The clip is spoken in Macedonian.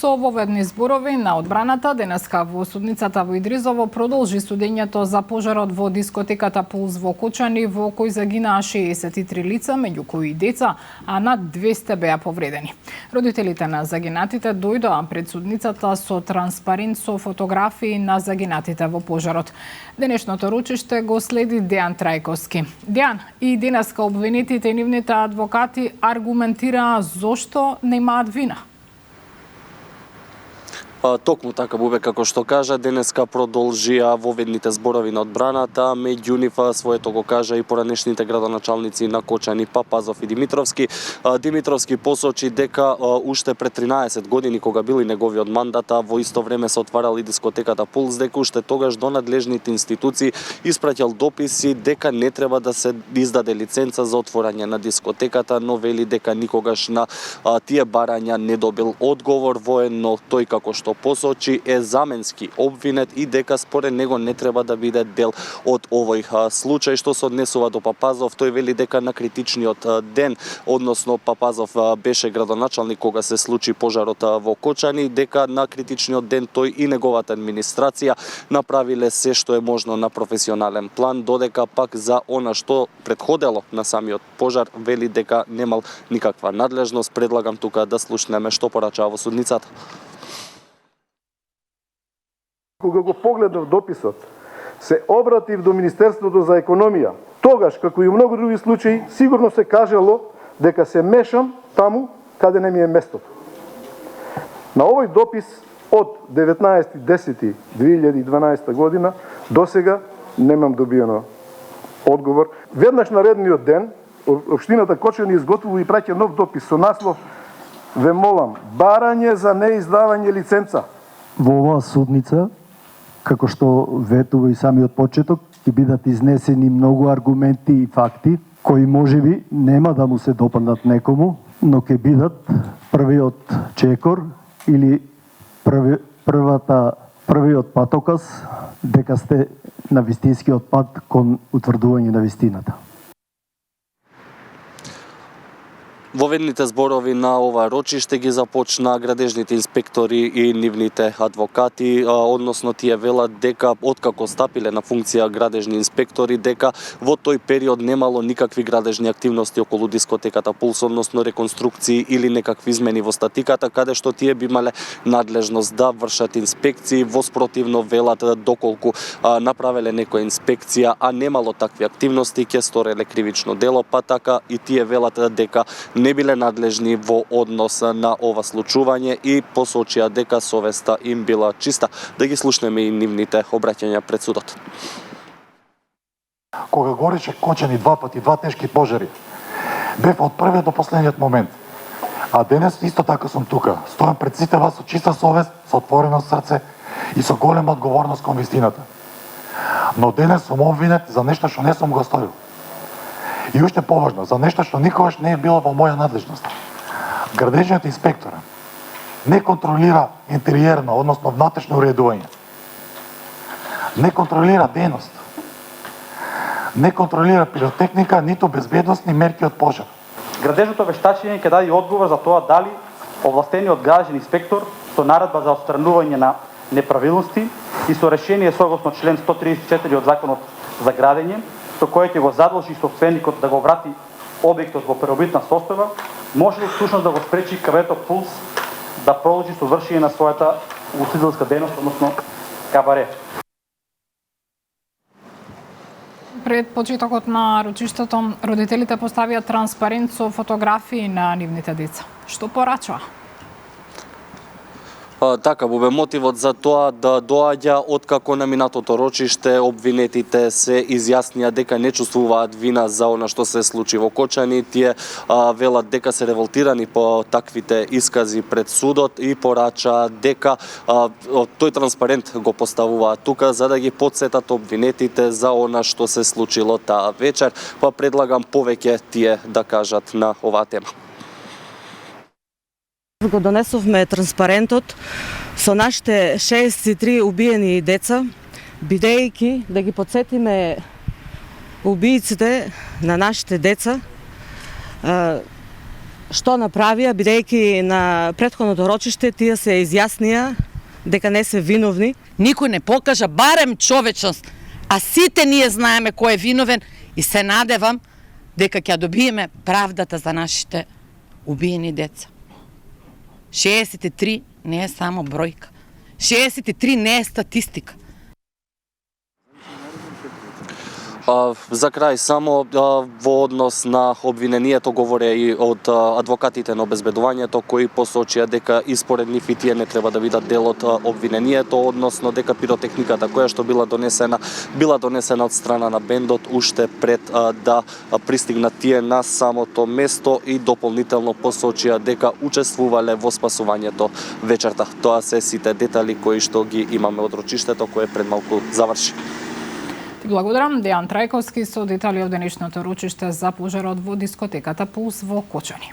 Со воведни зборови на одбраната, денеска во судницата во Идризово продолжи судењето за пожарот во дискотеката Пулс во Кочани, во кој загинаа 63 лица, меѓу кои и деца, а над 200 беа повредени. Родителите на загинатите дојдоа пред судницата со транспарент со фотографии на загинатите во пожарот. Денешното ручиште го следи Дејан Трајковски. Дејан, и денеска обвинетите и нивните адвокати аргументираа зошто немаат вина. Токму така, Бубе, како што кажа, денеска продолжија воведните зборови на одбраната, меѓу нив своето го кажа и поранешните градоначалници на Кочани, Папазов и Димитровски. Димитровски посочи дека уште пред 13 години, кога бил и неговиот мандат, во исто време се отварала и дискотеката Пулс, дека уште тогаш до надлежните институции испраќал дописи дека не треба да се издаде лиценца за отворање на дискотеката, но вели дека никогаш на тие барања не добил одговор. Воено тој, како што посочи, е заменски обвинет и дека според него не треба да биде дел од овој случај. Што се однесува до Папазов, тој вели дека на критичниот ден, односно Папазов беше градоначалник кога се случи пожарот во Кочани, дека на критичниот ден тој и неговата администрација направиле се што е можно на професионален план, додека пак за она што претходело на самиот пожар вели дека немал никаква надлежност. Предлагам тука да слушнеме што порачаа во судницата. Кога го погледнав дописот, се обратив до Министерството за економија. Тогаш, како и многу други случаи, сигурно се кажало дека се мешам таму каде не ми е местото. На овој допис од 19.10.2012 година до сега немам добиено одговор. Веднаш наредниот ден, Општината Кочани изготвува и праќа нов допис со наслов "Ве молам, барање за неиздавање лиценца". Во оваа судница, како што ветува и самиот почеток, ќе бидат изнесени многу аргументи и факти, кои можеби нема да му се допаднат некому, но ќе бидат првиот чекор или првиот патоказ дека сте на вистинскиот пат кон утврдување на вистината. Воведните зборови на ова рочиште ги започна градежните инспектори и нивните адвокати, односно тие велат дека откако стапиле на функција градежни инспектори, дека во тој период немало никакви градежни активности околу дискотеката Пулс, односно реконструкции или некакви измени во статиката, каде што тие би имале надлежност да вршат инспекции. Воспротивно велат доколку направеле некоја инспекција, а немало такви активности, ќе стореле кривично дело, па така и тие велат дека не биле надлежни во однос на ова случување и посочија дека совеста им била чиста. Да ги слушнеме и нивните обраќања пред судот. Кога гореше Кочани два пати, два тешки пожари, бев од првиот до последниот момент. А денес исто така сум тука. Стојам пред сите вас со чиста совест, со отворено срце и со голема одговорност кон вистината. Но денес сум обвинет за нешто што не сум го сторил. И уште поважно, за нешто што никогаш не е било во моја надлежност. Градежниот инспектор не контролира интериерно, односно внатрешно уредување. Не контролира дејност. Не контролира пиротехника, ниту безбедносни мерки од пожар. Градежното вештачење ќе даде одговор за тоа дали овластениот градежен инспектор со наредба за отстранување на неправилности и со решение согласно член 134 од Законот за градење, со кое ќе го задолжи собственикот да го врати објектот во првобитна состава, може ли всушност да го спречи кабинетот Пулс да продолжи со вршење на својата ugostителска дејност, односно кабаре. Пред почетокот на рочиштето, родителите поставија транспарент со фотографии на нивните деца. Што порачаа? Така, Бубе, мотивот за тоа да доаѓа откако на минатото рочиште обвинетите се изјаснија дека не чувствуваат вина за она што се случи во Кочани. Тие велат дека се револтирани по таквите искази пред судот и порачаа дека тој транспарент го поставуваат тука за да ги потсетат обвинетите за она што се случило таа вечер. Па предлагам повеќе тие да кажат на оваа тема. Го донесовме транспарентот со нашите 63 убиени деца, бидејќи да ги потсетиме убииците на нашите деца што направија, бидејќи на претходното рочиште тие се изјаснија дека не се виновни. Никој не покажа барем човечност, а сите ние знаеме кој е виновен и се надевам дека ќе добиеме правдата за нашите убиени деца. 63 не е само бројка. 63 не е статистика. За крај, само во однос на обвинението говоре и од адвокатите на обезбедувањето, кои посочија дека испоред нив и тие не треба да видат дел од обвинението, односно дека пиротехниката која што била донесена од страна на бендот уште пред да пристигнат тие на самото место, и дополнително посочија дека учествувале во спасувањето вечерта. Тоа се сите детали кои што ги имаме од рочиштето, кое пред малку заврши. Благодарам, Дејан Трајковски со детали од денешното рочиште за пожарот во дискотеката Пулс во Кочани.